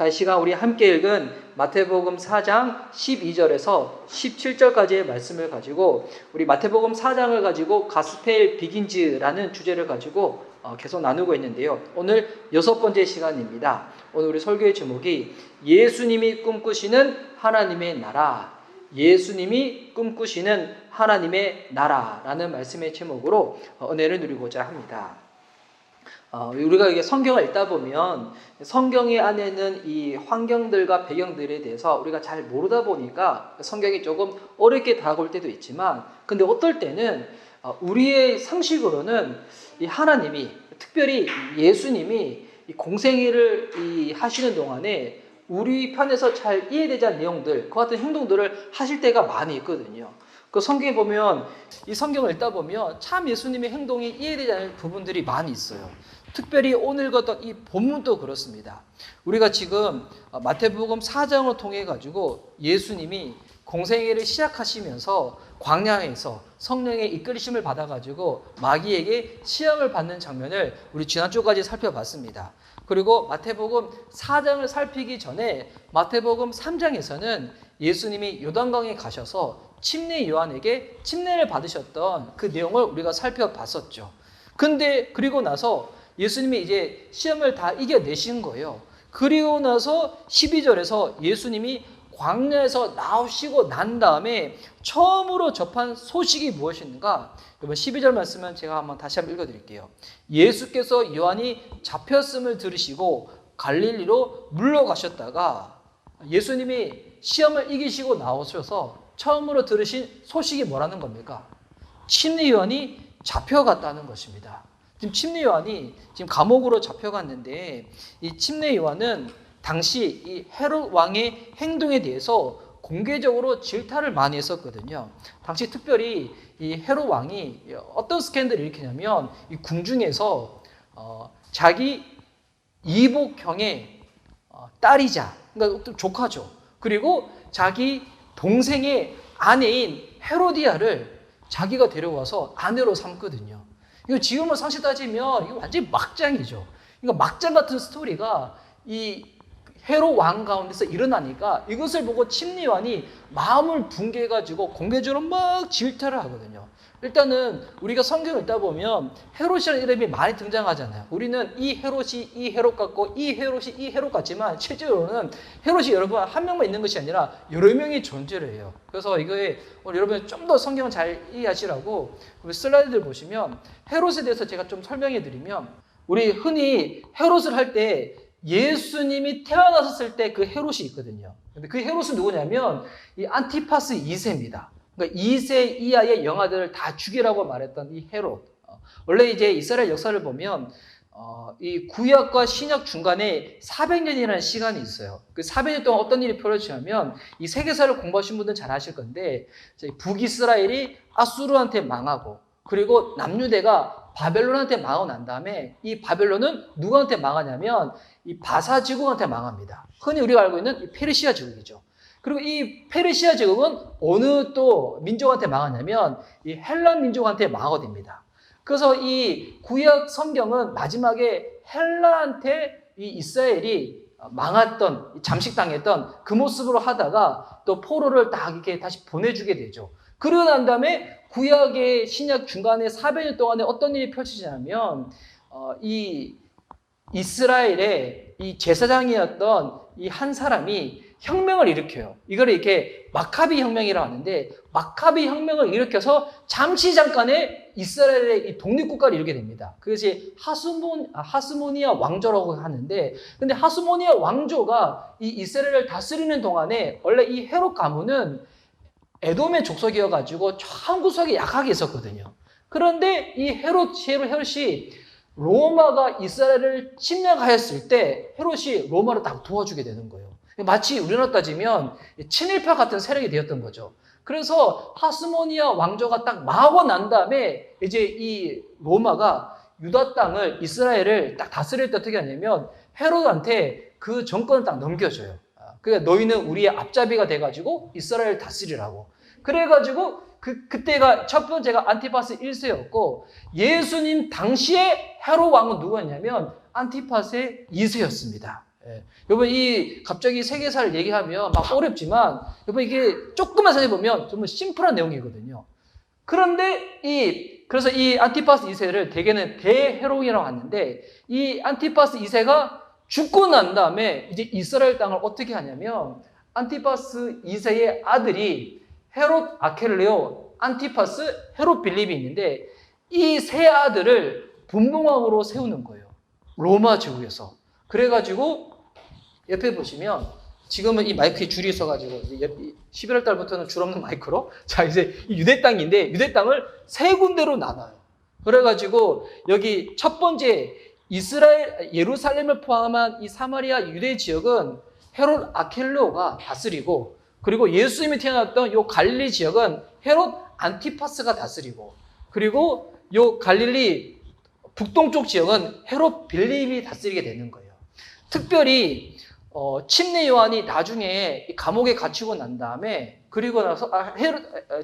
자, 이 시간 우리 함께 읽은 마태복음 4장 12절에서 17절까지의 말씀을 가지고 우리 마태복음 4장을 가지고 가스펠 비긴즈라는 주제를 가지고 계속 나누고 있는데요. 오늘 6번째 시간입니다. 오늘 우리 설교의 제목이 예수님이 꿈꾸시는 하나님의 나라, 예수님이 꿈꾸시는 하나님의 나라라는 말씀의 제목으로 은혜를 누리고자 합니다. 우리가 이게 성경을 읽다 보면 성경의 안에는 이 환경들과 배경들에 대해서 우리가 잘 모르다 보니까 성경이 조금 어렵게 다가올 때도 있지만, 근데 어떨 때는 우리의 상식으로는 이 하나님이, 특별히 예수님이 이 공생애를 하시는 동안에 우리 편에서 잘 이해되지 않는 내용들, 그 같은 행동들을 하실 때가 많이 있거든요. 그 성경에 보면, 이 성경을 읽다 보면 참 예수님의 행동이 이해되지 않는 부분들이 많이 있어요. 특별히 오늘 읽었던 이 본문도 그렇습니다. 우리가 지금 마태복음 4장을 통해 가지고 예수님이 공생애를 시작하시면서 광야에서 성령의 이끌리심을 받아가지고 마귀에게 시험을 받는 장면을 우리 지난주까지 살펴봤습니다. 그리고 마태복음 4장을 살피기 전에 마태복음 3장에서는 예수님이 요단강에 가셔서 침례 요한에게 침례를 받으셨던 그 내용을 우리가 살펴봤었죠. 근데 그리고 나서 예수님이 이제 시험을 다 이겨내신 거예요. 그리고 나서 12절에서 예수님이 광야에서 나오시고 난 다음에 처음으로 접한 소식이 무엇인가? 여러분 12절 말씀은 제가 다시 한번 읽어드릴게요. 예수께서 요한이 잡혔음을 들으시고 갈릴리로 물러가셨다가, 예수님이 시험을 이기시고 나오셔서 처음으로 들으신 소식이 뭐라는 겁니까? 침례 요한이 잡혀갔다는 것입니다. 지금 침례 요한이 지금 감옥으로 잡혀갔는데, 이 침례 요한은 당시 이 헤롯 왕의 행동에 대해서 공개적으로 질타를 많이 했었거든요. 당시 특별히 이 헤롯 왕이 어떤 스캔들을 일으키냐면, 이 궁중에서 자기 이복형의 딸이자, 그러니까 조카죠. 그리고 자기 동생의 아내인 헤로디아를 자기가 데려와서 아내로 삼거든요. 이거 지금은 사실 따지면 이거 완전히 막장이죠. 이거 막장 같은 스토리가 이 헤롯 왕 가운데서 일어나니까 이것을 보고 침례 요한이 마음을 붕괴해가지고 공개적으로 막 질타를 하거든요. 일단은 우리가 성경을 읽다 보면 헤롯이라는 이름이 많이 등장하잖아요. 우리는 이 헤롯이 이 헤롯 같고 이 헤롯이 이 헤롯 같지만 실제로는 헤롯이 여러분 한 명만 있는 것이 아니라 여러 명이 존재를 해요. 그래서 이거에 오늘 여러분 좀 더 성경을 잘 이해하시라고 우리 슬라이드를 보시면 헤롯에 대해서 제가 좀 설명해 드리면, 우리 흔히 헤롯을 할 때 예수님이 태어나셨을 때 그 헤롯이 있거든요. 근데 그 헤롯은 누구냐면 이 안티파스 2세입니다. 그러니까 2세 이하의 영아들을 다 죽이라고 말했던 이 헤롯. 원래 이제 이스라엘 역사를 보면 이 구약과 신약 중간에 400년이라는 시간이 있어요. 그 400년 동안 어떤 일이 벌어지냐면, 이 세계사를 공부하신 분들은 잘 아실 건데, 북이스라엘이 아수르한테 망하고, 그리고 남유대가 바벨론한테 망하고 난 다음에 이 바벨론은 누구한테 망하냐면 이 바사 제국한테 망합니다. 흔히 우리가 알고 있는 이 페르시아 제국이죠. 그리고 이 페르시아 제국은 어느 또 민족한테 망하냐면 이 헬란 민족한테 망하게 됩니다. 그래서 이 구약 성경은 마지막에 헬라한테 이 이스라엘이 망했던, 잠식당했던 그 모습으로 하다가 또 포로를 딱 이렇게 다시 보내주게 되죠. 그러고 난 다음에 구약의 신약 중간에 400년 동안에 어떤 일이 펼쳐지냐면, 이 이스라엘의 이 제사장이었던 이 한 사람이 혁명을 일으켜요. 이걸 이렇게 마카비 혁명이라고 하는데, 마카비 혁명을 일으켜서 잠시 잠깐의 이스라엘의 이 독립국가를 이루게 됩니다. 그것이 하스모니아 왕조라고 하는데, 근데 하스모니아 왕조가 이 이스라엘을 다스리는 동안에 원래 이 헤롯 가문은 에돔의 족속이어가지고 참 구석에 약하게 있었거든요. 그런데 이 헤롯이 로마가 이스라엘을 침략하였을 때 헤롯이 로마를 딱 도와주게 되는 거예요. 마치 우리나라 따지면 친일파 같은 세력이 되었던 거죠. 그래서 하스모니아 왕조가 딱 망하고 난 다음에 이제 이 로마가 유다 땅을, 이스라엘을 딱 다스릴 때 어떻게 하냐면 헤롯한테 그 정권을 딱 넘겨줘요. 그러니까 너희는 우리의 앞잡이가 돼가지고 이스라엘을 다스리라고. 그래가지고 그때가 첫 번째가 안티파스 1세였고, 예수님 당시에 헤롯 왕은 누구였냐면 안티파스의 2세였습니다. 예. 여러분 이 갑자기 세계사를 얘기하면 막 어렵지만 여러분 이게 조금만 생각해보면 정말 심플한 내용이거든요. 그런데 그래서 이 안티파스 2세를 대개는 대헤롯이라고 하는데 이 안티파스 2세가 죽고 난 다음에 이제 이스라엘 땅을 어떻게 하냐면 안티파스 2세의 아들이 헤롯 아켈레오, 안티파스, 헤롯 빌립이 있는데 이 세 아들을 분봉왕으로 세우는 거예요. 로마 제국에서. 그래가지고 옆에 보시면 지금은 이 마이크에 줄이 있어가지고 11월 달부터는 줄 없는 마이크로 자 이제 유대 땅인데 유대 땅을 세 군데로 나눠요. 그래가지고 여기 첫 번째 이스라엘 예루살렘을 포함한 이 사마리아 유대 지역은 헤롯 아켈레오가 다스리고 그리고 예수님이 태어났던 요 갈릴리 지역은 헤롯 안티파스가 다스리고 그리고 요 갈릴리 북동쪽 지역은 헤롯 빌립이 다스리게 되는 거예요. 특별히 침례 요한이 나중에 감옥에 갇히고 난 다음에 그리고 나서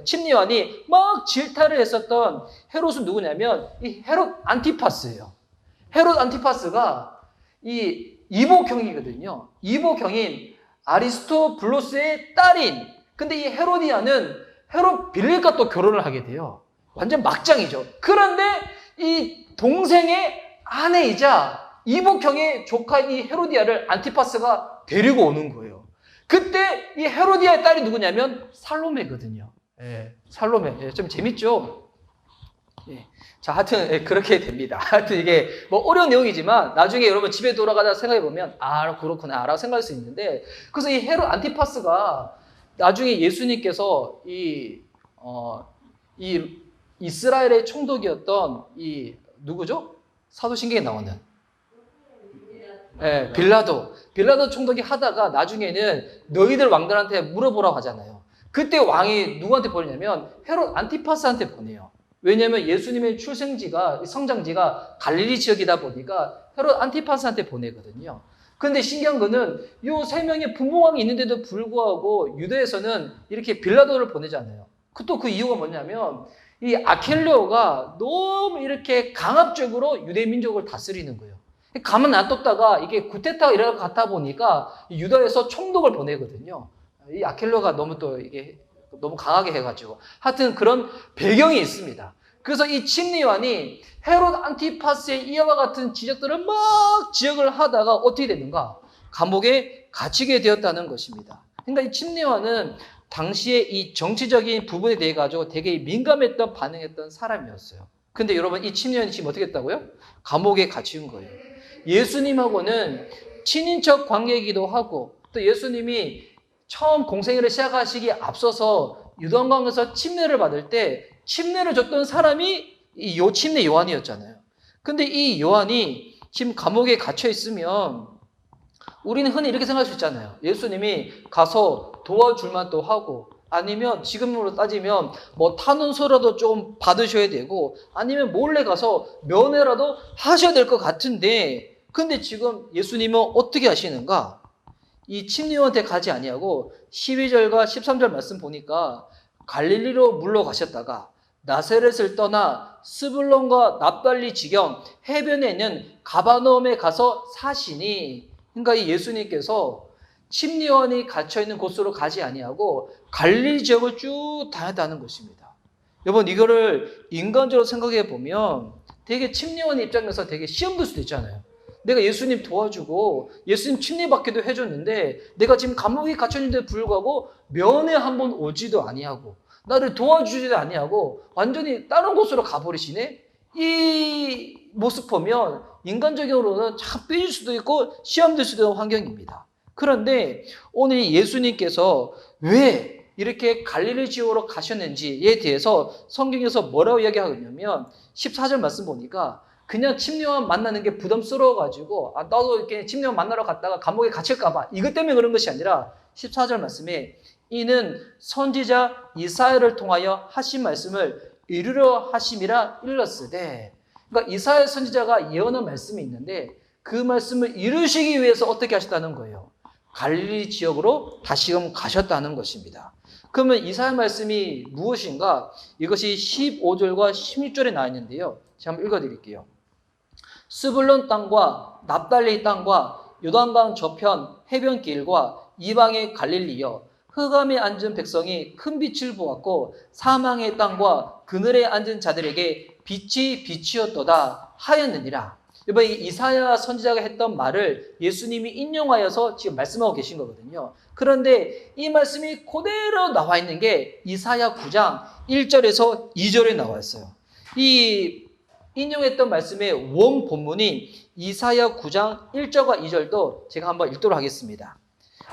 침례 요한이 막 질타를 했었던 헤롯은 누구냐면 이 헤롯 안티파스예요. 헤롯 안티파스가 이 이복형이거든요. 이복형인 아리스토블로스의 딸인 근데 이 헤로디아는 헤롯 빌립과 또 결혼을 하게 돼요. 완전 막장이죠. 그런데 이 동생의 아내이자 이복형의 조카인 이 헤로디아를 안티파스가 데리고 오는 거예요. 그때 이 헤로디아의 딸이 누구냐면 살로메거든요. 예, 살로메. 예, 좀 재밌죠? 예. 자, 하여튼 예, 그렇게 됩니다. 하여튼 이게 뭐 어려운 내용이지만 나중에 여러분 집에 돌아가다 생각해 보면 아 그렇구나 라고 생각할 수 있는데 그래서 이 헤롯 안티파스가 나중에 예수님께서 이 이스라엘의 총독이었던 이 누구죠? 사도신경에 나오는 예, 빌라도 총독이 하다가 나중에는 너희들 왕들한테 물어보라고 하잖아요. 그때 왕이 누구한테 보내냐면 헤롯 안티파스한테 보내요. 왜냐하면 예수님의 출생지가 성장지가 갈릴리 지역이다 보니까 헤롯 안티파스한테 보내거든요. 그런데 신기한 거는 이 세 명의 분봉왕이 있는데도 불구하고 유대에서는 이렇게 빌라도를 보내잖아요. 또 그 이유가 뭐냐면 이 아켈레오가 너무 이렇게 강압적으로 유대 민족을 다스리는 거예요. 가만 놔뒀다가 이게 구테타가 일어날 것 같아 보니까 유다에서 총독을 보내거든요. 이 아켈레오가 너무 또 이게 너무 강하게 해가지고 하여튼 그런 배경이 있습니다. 그래서 이 침례 요한이 헤롯 안티파스의 이와 같은 지적들을 막 지적을 하다가 어떻게 됐는가? 감옥에 갇히게 되었다는 것입니다. 그러니까 이 침례 요한은 당시에 이 정치적인 부분에 대해 가지고 되게 민감했던 반응했던 사람이었어요. 근데 여러분 이 침례 요한이 지금 어떻게 했다고요? 감옥에 갇힌 거예요. 예수님하고는 친인척 관계이기도 하고 또 예수님이 처음 공생애를 시작하시기에 앞서서 유단강에서 침례를 받을 때 침례를 줬던 사람이 이 침례 요한이었잖아요. 근데 이 요한이 지금 감옥에 갇혀 있으면 우리는 흔히 이렇게 생각할 수 있잖아요. 예수님이 가서 도와줄 만도 하고 아니면 지금으로 따지면 뭐 탄원서라도 좀 받으셔야 되고 아니면 몰래 가서 면회라도 하셔야 될 것 같은데 근데 지금 예수님은 어떻게 하시는가? 이 침례 요한한테 가지 아니하고 12절과 13절 말씀 보니까 갈릴리로 물러가셨다가 나사렛을 떠나 스불론과 납달리 지경 해변에 있는 가버나움에 가서 사시니 그러니까 이 예수님께서 침례 요한이 갇혀 있는 곳으로 가지 아니하고 갈릴리 지역을 쭉 다녔다는 것입니다. 여러분 이거를 인간적으로 생각해 보면 되게 침례 요한 입장에서 되게 시험 들 수도 있잖아요. 내가 예수님 도와주고 예수님 침례받기도 해줬는데 내가 지금 감옥에 갇혔는데 불구하고 면회 한번 오지도 아니하고 나를 도와주지도 아니하고 완전히 다른 곳으로 가버리시네? 이 모습 보면 인간적으로는 참 삐질 수도 있고 시험 들 수도 있는 환경입니다. 그런데 오늘 예수님께서 왜 이렇게 갈릴리 지역으로 가셨는지에 대해서 성경에서 뭐라고 이야기하냐면 14절 말씀 보니까 그냥 침례 요한 만나는 게 부담스러워가지고 나도 이렇게 침례 요한 만나러 갔다가 감옥에 갇힐까봐 이것 때문에 그런 것이 아니라 14절 말씀에 이는 선지자 이사야를 통하여 하신 말씀을 이루려 하심이라 일렀으되 그러니까 이사야 선지자가 예언한 말씀이 있는데 그 말씀을 이루시기 위해서 어떻게 하셨다는 거예요? 갈릴리 지역으로 다시금 가셨다는 것입니다. 그러면 이사야 말씀이 무엇인가? 이것이 15절과 16절에 나와 있는데요. 제가 한번 읽어드릴게요. 스불론 땅과 납달리 땅과 요단강 저편 해변길과 이방의 갈릴리여 흑암에 앉은 백성이 큰 빛을 보았고 사망의 땅과 그늘에 앉은 자들에게 빛이 빛이었도다 하였느니라. 여러분, 이 이사야 선지자가 했던 말을 예수님이 인용하여서 지금 말씀하고 계신 거거든요. 그런데 이 말씀이 그대로 나와 있는 게 이사야 9장 1절에서 2절에 나와 있어요. 이 인용했던 말씀의 원 본문인 이사야 9장 1절과 2절도 제가 한번 읽도록 하겠습니다.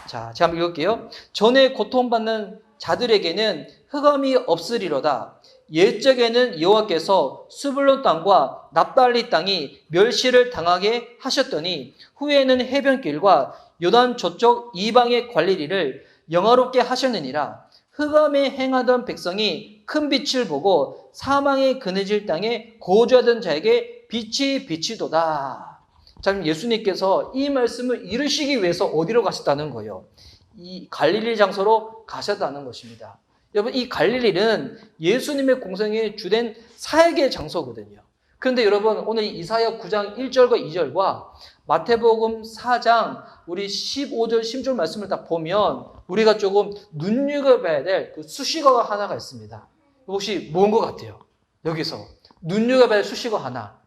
자, 제가 한번 읽을게요. 전에 고통받는 자들에게는 흑암이 없으리로다. 옛적에는 여호와께서 스불론 땅과 납달리 땅이 멸시를 당하게 하셨더니 후에는 해변길과 요단 저쪽 이방의 관리리를 영화롭게 하셨느니라. 흑암에 행하던 백성이 큰 빛을 보고 사망의 그늘질 땅에 거주하던 자에게 빛이 비치도다. 자, 예수님께서 이 말씀을 이루시기 위해서 어디로 가셨다는 거예요? 이 갈릴리 장소로 가셨다는 것입니다. 여러분, 이 갈릴리는 예수님의 공생의 주된 사역의 장소거든요. 그런데 여러분, 오늘 이사야 9장 1절과 2절과 마태복음 4장 우리 15절 16절 말씀을 딱 보면 우리가 조금 눈여겨봐야 될 그 수식어가 하나가 있습니다. 혹시 뭔 것 같아요? 여기서 눈여겨봐야 될 수식어 하나.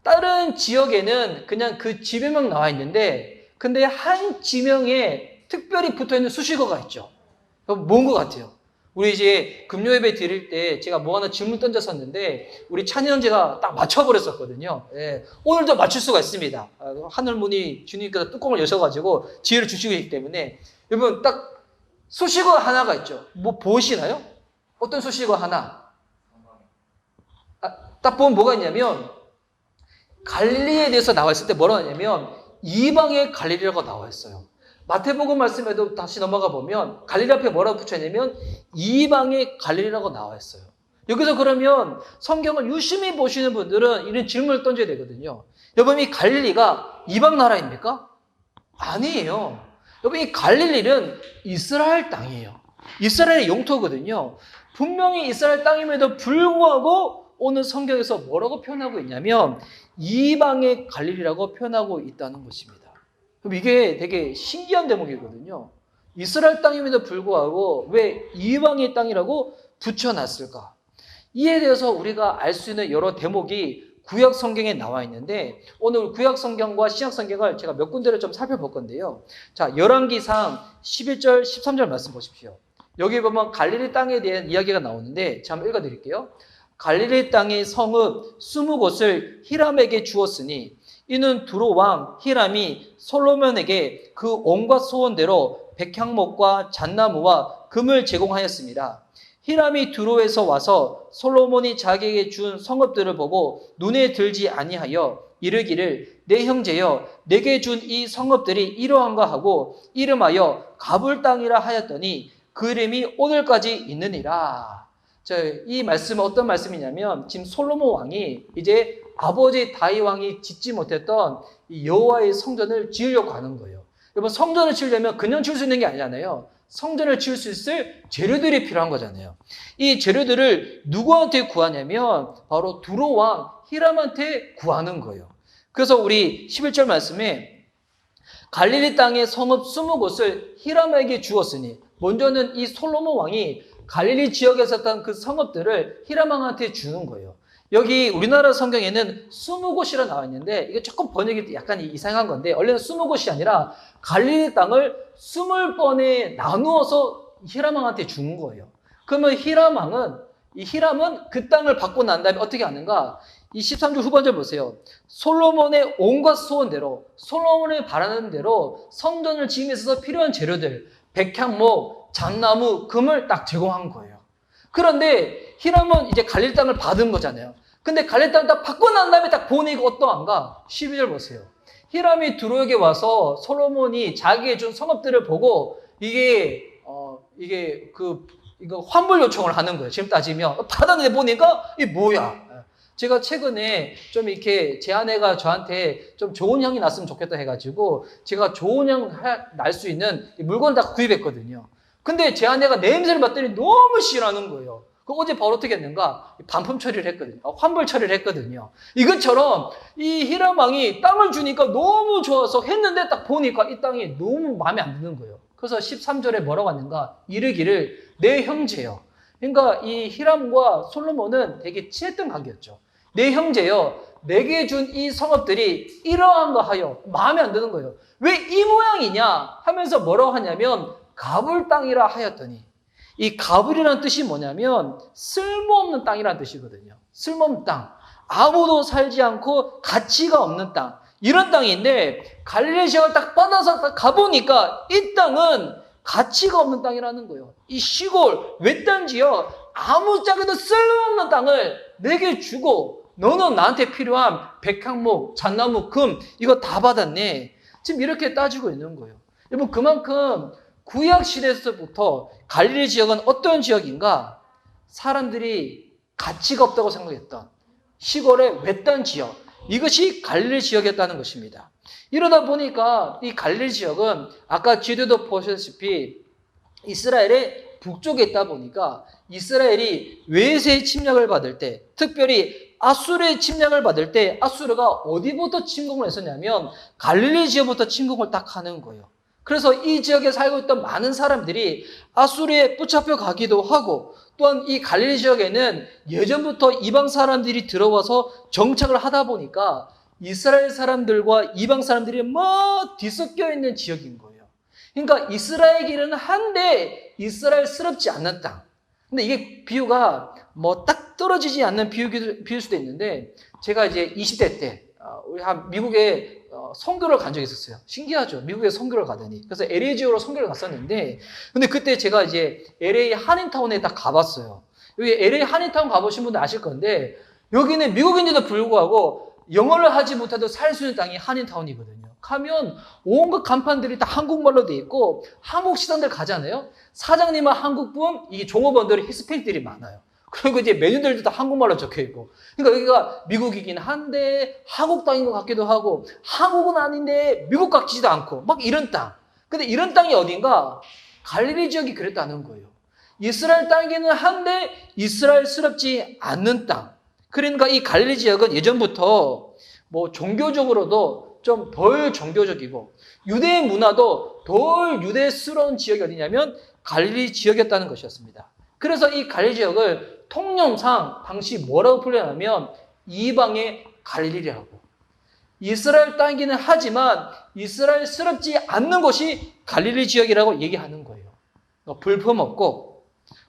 다른 지역에는 그냥 그 지명만 나와 있는데 근데 한 지명에 특별히 붙어있는 수식어가 있죠. 뭔 것 같아요? 우리 이제 금요예배 드릴 때 제가 뭐 하나 질문 던졌었는데 우리 찬이 형제가 딱 맞춰버렸었거든요. 예, 오늘도 맞출 수가 있습니다. 하늘문이 주님께서 뚜껑을 여셔가지고 지혜를 주시고 있기 때문에 여러분 딱 수식어 하나가 있죠. 뭐 보이시나요? 어떤 수식어 하나? 딱 보면 뭐가 있냐면 갈릴리에 대해서 나와 있을 때 뭐라고 하냐면 이방의 갈릴리라고 나와 있어요. 마태복음 말씀에도 다시 넘어가 보면 갈릴리 앞에 뭐라고 붙여있냐면 이방의 갈릴리라고 나와 있어요. 여기서 그러면 성경을 유심히 보시는 분들은 이런 질문을 던져야 되거든요. 여러분, 이 갈릴리가 이방 나라입니까? 아니에요. 여러분, 이 갈릴리는 이스라엘 땅이에요. 이스라엘의 영토거든요. 분명히 이스라엘 땅임에도 불구하고 오늘 성경에서 뭐라고 표현하고 있냐면 이방의 갈릴리라고 표현하고 있다는 것입니다. 그럼 이게 되게 신기한 대목이거든요. 이스라엘 땅임에도 불구하고 왜 이방의 땅이라고 붙여놨을까? 이에 대해서 우리가 알 수 있는 여러 대목이 구약 성경에 나와 있는데 오늘 구약 성경과 신약 성경을 제가 몇 군데를 좀 살펴볼 건데요. 자, 열왕기상 11절 13절 말씀 보십시오. 여기 보면 갈릴리 땅에 대한 이야기가 나오는데 제가 한번 읽어드릴게요. 갈릴리 땅의 성읍 20곳을 히람에게 주었으니 이는 두로 왕 히람이 솔로몬에게 그 온갖 소원대로 백향목과 잣나무와 금을 제공하였습니다. 히람이 두로에서 와서 솔로몬이 자기에게 준 성읍들을 보고 눈에 들지 아니하여 이르기를 내 형제여 내게 준 이 성읍들이 이러한가 하고 이름하여 가불 땅이라 하였더니 그 이름이 오늘까지 있느니라. 이 말씀은 어떤 말씀이냐면 지금 솔로몬 왕이 이제 아버지 다윗 왕이 짓지 못했던 이 여호와의 성전을 지으려고 하는 거예요. 여러분, 성전을 지으려면 그냥 지을 수 있는 게 아니잖아요. 성전을 지을 수 있을 재료들이 필요한 거잖아요. 이 재료들을 누구한테 구하냐면 바로 두로 왕 히람한테 구하는 거예요. 그래서 우리 11절 말씀에 갈릴리 땅의 성읍 20곳을 히람에게 주었으니 먼저는 이 솔로몬 왕이 갈릴리 지역에 있었던 그 성읍들을 히람 왕한테 주는 거예요. 여기 우리나라 성경에는 20곳이라 나와 있는데 이게 조금 번역이 약간 이상한 건데 원래는 20곳이 아니라 갈릴리 땅을 20번에 나누어서 히람 왕한테 준 거예요. 그러면 히람은 그 땅을 받고 난 다음에 어떻게 하는가? 이 13절 후반절 보세요. 솔로몬의 온갖 소원대로 솔로몬이 바라는 대로 성전을 지음에 있어서 필요한 재료들 백향목, 잣나무, 금을 딱 제공한 거예요. 그런데 히람은 이제 갈릴리 땅을 받은 거잖아요. 근데 갈릴리 땅을 딱 받고 난 다음에 딱 보니까 어떠한가? 12절 보세요. 히람이 두로에게 와서 솔로몬이 자기에게 준 성읍들을 보고 이거 환불 요청을 하는 거예요. 지금 따지면 받았는데 보니까 이게 뭐야? 제가 최근에 좀 이렇게 제 아내가 저한테 좀 좋은 향이 났으면 좋겠다 해가지고 제가 좋은 향 날 수 있는 물건을 다 구입했거든요. 근데 제 아내가 냄새를 맡더니 너무 싫어하는 거예요. 그 어제 바로 어떻게 했는가? 반품 처리를 했거든요. 환불 처리를 했거든요. 이것처럼 이 히람 왕이 땅을 주니까 너무 좋아서 했는데 딱 보니까 이 땅이 너무 마음에 안 드는 거예요. 그래서 13절에 뭐라고 하는가? 이르기를 내 형제여. 그러니까 이 히람과 솔로몬은 되게 친했던 관계였죠. 내 형제여, 내게 준 이 성읍들이 이러한가 하여 마음에 안 드는 거예요. 왜 이 모양이냐 하면서 뭐라고 하냐면 가불 땅이라 하였더니, 이 가불이라는 뜻이 뭐냐면 쓸모없는 땅이라는 뜻이거든요. 쓸모없는 땅, 아무도 살지 않고 가치가 없는 땅, 이런 땅인데 갈릴리 지역을 딱 받아서 딱 가보니까 이 땅은 가치가 없는 땅이라는 거예요. 이 시골 외딴 지역 아무짝에도 쓸모없는 땅을 내게 주고 너는 나한테 필요한 백향목, 잣나무, 금 이거 다 받았네. 지금 이렇게 따지고 있는 거예요. 여러분, 그만큼 구약 시대에서부터 갈릴리 지역은 어떤 지역인가? 사람들이 가치가 없다고 생각했던 시골의 외딴 지역, 이것이 갈릴리 지역이었다는 것입니다. 이러다 보니까 이 갈릴리 지역은 아까 지도도 보셨다시피 이스라엘의 북쪽에 있다 보니까 이스라엘이 외세의 침략을 받을 때, 특별히 아수르의 침략을 받을 때 아수르가 어디부터 침공을 했었냐면 갈릴리 지역부터 침공을 딱 하는 거예요. 그래서 이 지역에 살고 있던 많은 사람들이 아수르에 붙잡혀 가기도 하고, 또한 이 갈릴리 지역에는 예전부터 이방 사람들이 들어와서 정착을 하다 보니까 이스라엘 사람들과 이방 사람들이 막 뒤섞여 있는 지역인 거예요. 그러니까 이스라엘 길은 한데 이스라엘스럽지 않는 땅. 근데 이게 비유가 뭐 딱 떨어지지 않는 비유일 수도 있는데, 제가 이제 20대 때 우리 미국에 선교를 간 적이 있었어요. 신기하죠? 미국에 선교를 가더니. 그래서 LA 지역으로 선교를 갔었는데, 근데 그때 제가 이제 LA 한인타운에 딱 가봤어요. 여기 LA 한인타운 가보신 분들 아실 건데, 여기는 미국인데도 불구하고 영어를 하지 못해도 살 수 있는 땅이 한인타운이거든요. 가면 온갖 간판들이 다 한국말로 돼 있고, 한국 식당들 가잖아요. 사장님은 한국분, 이게 종업원들이 히스패닉들이 많아요. 그리고 이제 메뉴들도 다 한국말로 적혀 있고. 그러니까 여기가 미국이긴 한데 한국 땅인 것 같기도 하고, 한국은 아닌데 미국 같지도 않고, 막 이런 땅. 근데 이런 땅이 어딘가? 갈릴리 지역이 그랬다는 거예요. 이스라엘 땅이기는 한데 이스라엘스럽지 않는 땅. 그러니까 이 갈릴리 지역은 예전부터 뭐 종교적으로도 좀 덜 종교적이고, 유대 문화도 덜 유대스러운 지역이 어디냐면 갈릴리 지역이었다는 것이었습니다. 그래서 이 갈릴리 지역을 통념상 당시 뭐라고 불리냐면 이방의 갈릴리라고. 이스라엘 땅이기는 하지만 이스라엘스럽지 않는 곳이 갈릴리 지역이라고 얘기하는 거예요. 볼품없고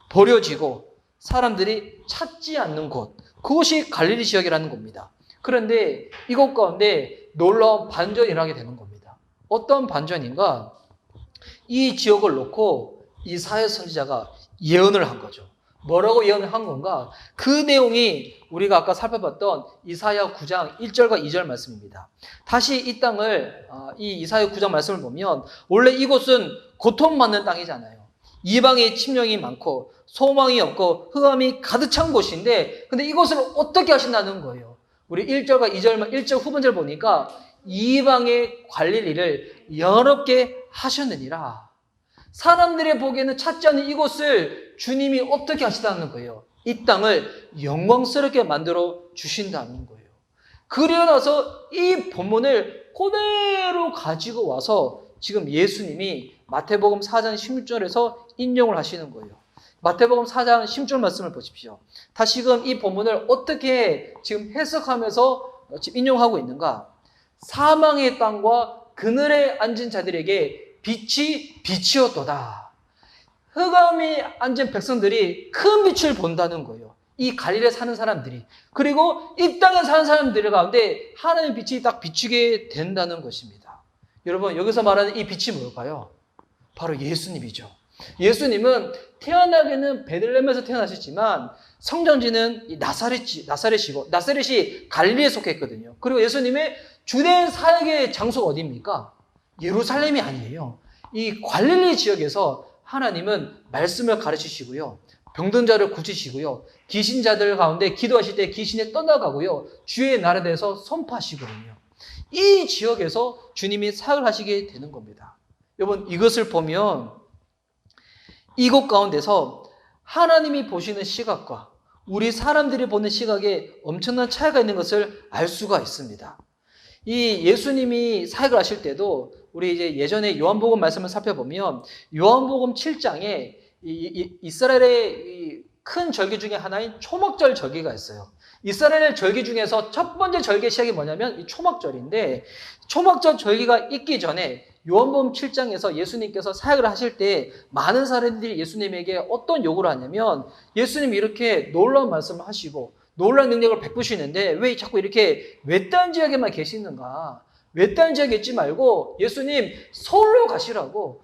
버려지고 사람들이 찾지 않는 곳, 그것이 갈릴리 지역이라는 겁니다. 그런데 이곳 가운데 놀라운 반전이 일어나게 되는 겁니다. 어떤 반전인가? 이 지역을 놓고 이사야 선지자가 예언을 한 거죠. 뭐라고 예언을 한 건가? 그 내용이 우리가 아까 살펴봤던 이사야 9장 1절과 2절 말씀입니다. 다시 이 땅을, 이 이사야 9장 말씀을 보면 원래 이곳은 고통받는 땅이잖아요. 이방의 침략이 많고 소망이 없고 흑암이 가득 찬 곳인데, 근데 이것을 어떻게 하신다는 거예요? 우리 1절과 2절, 1절 후반절 보니까 이방의 갈릴리를 영화롭게 하셨느니라. 사람들의 보기에는 찾지 않는 이곳을 주님이 어떻게 하시다는 거예요? 이 땅을 영광스럽게 만들어 주신다는 거예요. 그리고 나서 이 본문을 그대로 가지고 와서 지금 예수님이 마태복음 4장 16절에서 인용을 하시는 거예요. 마태복음 4장 16절 말씀을 보십시오. 다시금 이 본문을 어떻게 지금 해석하면서 지금 인용하고 있는가? 사망의 땅과 그늘에 앉은 자들에게 빛이 비치었도다. 흑암이 앉은 백성들이 큰 빛을 본다는 거예요. 이 갈릴리에 사는 사람들이. 그리고 이 땅에 사는 사람들 가운데 하나님의 빛이 딱 비추게 된다는 것입니다. 여러분, 여기서 말하는 이 빛이 뭘까요? 바로 예수님이죠. 예수님은 태어나기는 베들레헴에서 태어나셨지만 성장지는 나사렛이고, 나사렛이 갈릴리에 속했거든요. 그리고 예수님의 주된 사역의 장소가 어디입니까? 예루살렘이 아니에요. 이 갈릴리 지역에서 하나님은 말씀을 가르치시고요, 병든 자를 고치시고요, 귀신 자들 가운데 기도하실 때 귀신이 떠나가고요, 주의 나라에 대해서 선포하시거든요. 이 지역에서 주님이 사역을 하시게 되는 겁니다. 여러분, 이것을 보면 이곳 가운데서 하나님이 보시는 시각과 우리 사람들이 보는 시각에 엄청난 차이가 있는 것을 알 수가 있습니다. 이 예수님이 사역을 하실 때도 우리 이제 예전에 요한복음 말씀을 살펴보면 요한복음 7장에 이스라엘의 큰 절기 중에 하나인 초막절 절기가 있어요. 이스라엘 절기 중에서 첫 번째 절기의 시작이 뭐냐면 이 초막절인데, 초막절 절기가 있기 전에 요한복음 7장에서 예수님께서 사역을 하실 때 많은 사람들이 예수님에게 어떤 요구를 하냐면, 예수님이 이렇게 놀라운 말씀을 하시고 놀라운 능력을 베푸시는데 왜 자꾸 이렇게 외딴 지역에만 계시는가? 외딴 지역에 있지 말고 예수님 서울로 가시라고,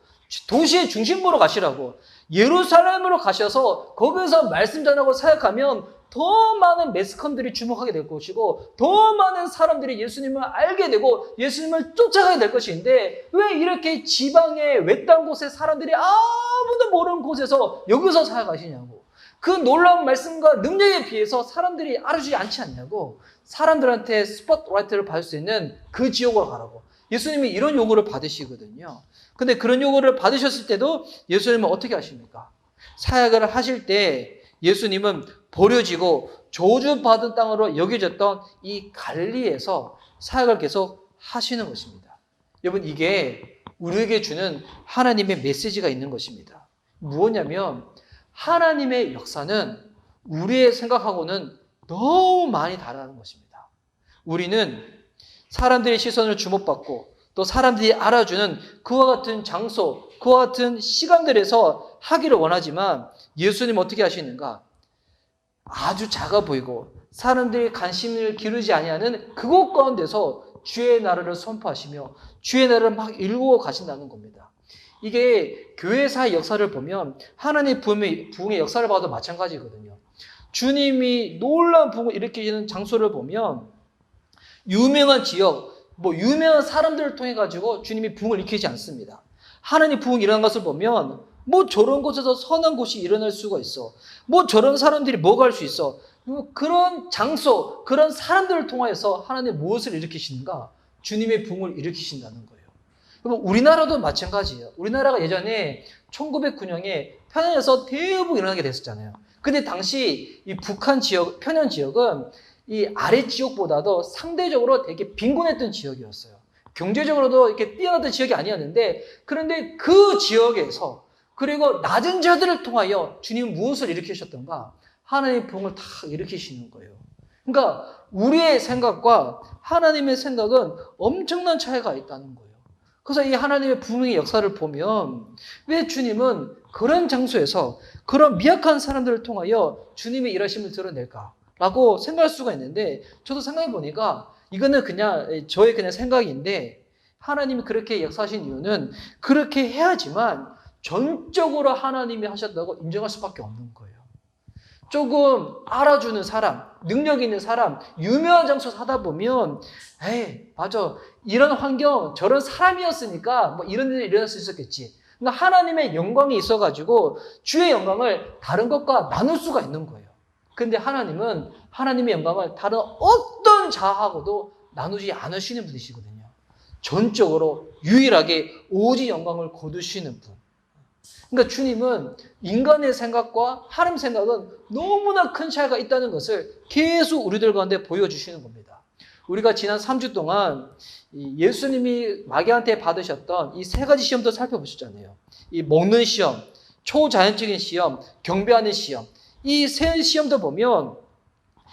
도시의 중심부로 가시라고, 예루살렘으로 가셔서 거기서 말씀 전하고 사역하면 더 많은 매스컴들이 주목하게 될 것이고 더 많은 사람들이 예수님을 알게 되고 예수님을 쫓아가게 될 것인데, 왜 이렇게 지방의 외딴 곳에 사람들이 아무도 모르는 곳에서 여기서 사역하시냐고. 그 놀라운 말씀과 능력에 비해서 사람들이 알아주지 않지 않냐고. 사람들한테 스포트라이트를 받을 수 있는 그 지역으로 가라고. 예수님이 이런 요구를 받으시거든요. 근데 그런 요구를 받으셨을 때도 예수님은 어떻게 하십니까? 사역을 하실 때 예수님은 버려지고 저주받은 땅으로 여겨졌던 이 갈릴리에서 사역을 계속 하시는 것입니다. 여러분, 이게 우리에게 주는 하나님의 메시지가 있는 것입니다. 무엇냐면 하나님의 역사는 우리의 생각하고는 너무 많이 다르다는 것입니다. 우리는 사람들의 시선을 주목받고 또 사람들이 알아주는 그와 같은 장소, 그와 같은 시간들에서 하기를 원하지만, 예수님은 어떻게 하시는가? 아주 작아 보이고 사람들이 관심을 기울이지 아니하는 그곳 가운데서 주의 나라를 선포하시며 주의 나라를 막 일구어 가신다는 겁니다. 이게 교회사의 역사를 보면 하나님의 부흥의 역사를 봐도 마찬가지거든요. 주님이 놀라운 부흥을 일으키시는 장소를 보면 유명한 지역, 유명한 사람들을 통해 가지고 주님이 부흥을 일으키지 않습니다. 하나님 부흥이 일어난 것을 보면 저런 곳에서 선한 곳이 일어날 수가 있어. 저런 사람들이 뭐가 할 수 있어. 그런 장소, 그런 사람들을 통하여서 하나님 무엇을 일으키시는가? 주님의 부흥을 일으키신다는 거예요. 우리나라도 마찬가지예요. 우리나라가 예전에 1909년에 편현에서 대부분 일어나게 됐었잖아요. 근데 당시 이 북한 지역, 편현 지역은 이 아래 지역보다도 상대적으로 되게 빈곤했던 지역이었어요. 경제적으로도 이렇게 뛰어났던 지역이 아니었는데, 그런데 그 지역에서 그리고 낮은 자들을 통하여 주님은 무엇을 일으키셨던가? 하나님의 부흥을 다 일으키시는 거예요. 그러니까 우리의 생각과 하나님의 생각은 엄청난 차이가 있다는 거예요. 그래서 이 하나님의 부흥의 역사를 보면 왜 주님은 그런 장소에서 그런 미약한 사람들을 통하여 주님의 일하심을 드러낼까라고 생각할 수가 있는데, 저도 생각해 보니까 이거는 그냥 저의 그냥 생각인데, 하나님이 그렇게 역사하신 이유는 그렇게 해야지만 전적으로 하나님이 하셨다고 인정할 수밖에 없는 거예요. 조금 알아주는 사람, 능력 있는 사람, 유명한 장소 사다 보면 에이 맞아, 이런 환경 저런 사람이었으니까 이런 일이 일어날 수 있었겠지. 그러니까 하나님의 영광이 있어가지고 주의 영광을 다른 것과 나눌 수가 있는 거예요. 근데 하나님은 하나님의 영광을 다른 어떤 자하고도 나누지 않으시는 분이시거든요. 전적으로 유일하게 오직 영광을 거두시는 분. 그러니까 주님은 인간의 생각과 하나님 생각은 너무나 큰 차이가 있다는 것을 계속 우리들 가운데 보여주시는 겁니다. 우리가 지난 3주 동안 예수님이 마귀한테 받으셨던 이 세 가지 시험도 살펴보셨잖아요. 이 먹는 시험, 초자연적인 시험, 경배하는 시험. 이 세 시험도 보면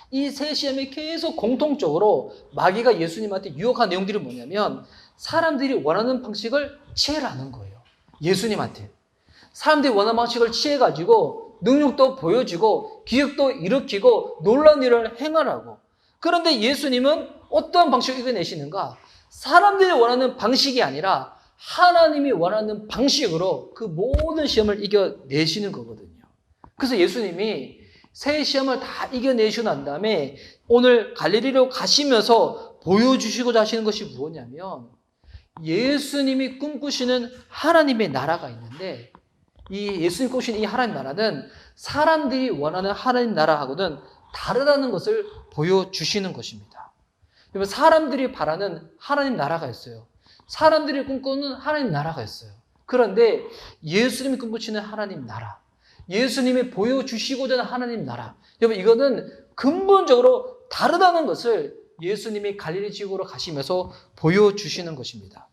이 세 시험이 계속 공통적으로 마귀가 예수님한테 유혹한 내용들이 뭐냐면 사람들이 원하는 방식을 취해라는 거예요. 예수님한테. 사람들이 원하는 방식을 취해가지고 능력도 보여주고 기적도 일으키고 놀라운 일을 행하라고. 그런데 예수님은 어떠한 방식을 이겨내시는가? 사람들이 원하는 방식이 아니라 하나님이 원하는 방식으로 그 모든 시험을 이겨내시는 거거든요. 그래서 예수님이 세 시험을 다 이겨내시고 난 다음에 오늘 갈릴리로 가시면서 보여주시고자 하시는 것이 무엇이냐면 예수님이 꿈꾸시는 하나님의 나라가 있는데, 이 예수님 꿈꾸시는 이 하나님 나라는 사람들이 원하는 하나님 나라하고는 다르다는 것을 보여주시는 것입니다. 여러분, 사람들이 바라는 하나님 나라가 있어요. 사람들이 꿈꾸는 하나님 나라가 있어요. 그런데 예수님이 꿈꾸시는 하나님 나라, 예수님이 보여주시고자 하는 하나님 나라. 여러분, 이거는 근본적으로 다르다는 것을 예수님이 갈릴리 지역으로 가시면서 보여주시는 것입니다.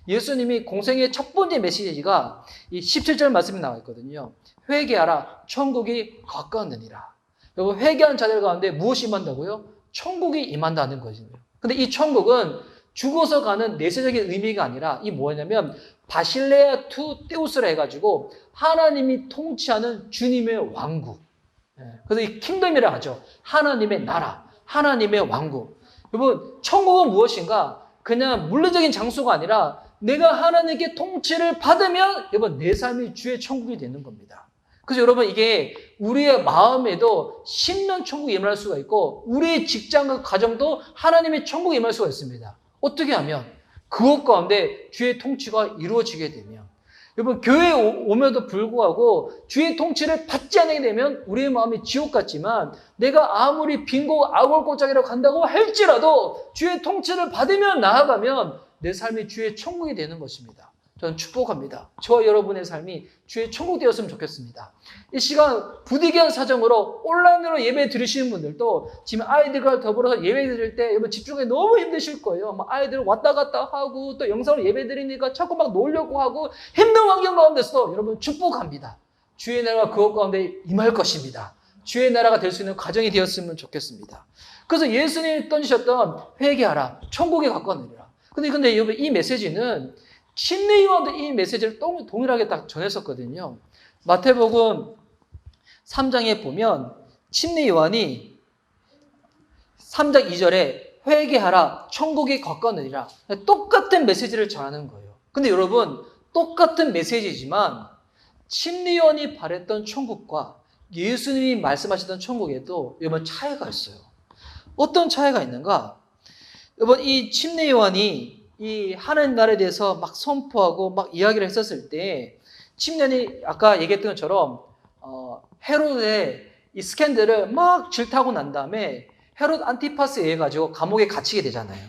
예수님이 공생의 첫 번째 메시지가 이 17절 말씀이 나와 있거든요. 회개하라, 천국이 가까웠느니라. 여러분, 회개한 자들 가운데 무엇이 임한다고요? 천국이 임한다는 거죠. 근데 이 천국은 죽어서 가는 내세적인 의미가 아니라 이 뭐냐면 바실레아 투 테우스라 해가지고 하나님이 통치하는 주님의 왕국. 그래서 이 킹덤이라 하죠. 하나님의 나라, 하나님의 왕국. 여러분, 천국은 무엇인가? 그냥 물리적인 장소가 아니라 내가 하나님께 통치를 받으면 여러분 내 삶이 주의 천국이 되는 겁니다. 그래서 여러분, 이게 우리의 마음에도 신년 천국이 임할 수가 있고 우리의 직장과 가정도 하나님의 천국이 임할 수가 있습니다. 어떻게 하면? 그것 가운데 주의 통치가 이루어지게 되면. 여러분, 교회에 오면도 불구하고 주의 통치를 받지 않게 되면 우리의 마음이 지옥 같지만 내가 아무리 빈고 아골골짜기로 간다고 할지라도 주의 통치를 받으면 나아가면 내 삶이 주의 천국이 되는 것입니다. 저는 축복합니다. 저와 여러분의 삶이 주의 천국 되었으면 좋겠습니다. 이 시간 부득이한 사정으로 온라인으로 예배 들으시는 분들도 지금 아이들과 더불어서 예배 드릴 때 여러분 집중하기 너무 힘드실 거예요. 막 아이들 왔다 갔다 하고 또 영상으로 예배 드리니까 자꾸 막 놀려고 하고 힘든 환경 가운데서도 여러분 축복합니다. 주의 나라가 그것 가운데 임할 것입니다. 주의 나라가 될 수 있는 가정이 되었으면 좋겠습니다. 그래서 예수님이 던지셨던 회개하라, 천국에 가까우니라. 근데 여러분, 이 메시지는 침례 요한도 이 메시지를 동일하게 딱 전했었거든요. 마태복음 3장에 보면 침례 요한이 3장 2절에 회개하라, 천국이 가까우니라. 똑같은 메시지를 전하는 거예요. 근데 여러분, 똑같은 메시지지만 침례 요한이 바랬던 천국과 예수님이 말씀하셨던 천국에도 여러분 차이가 있어요. 어떤 차이가 있는가? 여러분, 이 침례 요한이 이 하나님 나라에 대해서 막 선포하고 막 이야기를 했었을 때 침례요한이 아까 얘기했던 것처럼 헤롯의 이 스캔들을 막 질타하고 난 다음에 헤롯 안티파스에 의해 가지고 감옥에 갇히게 되잖아요.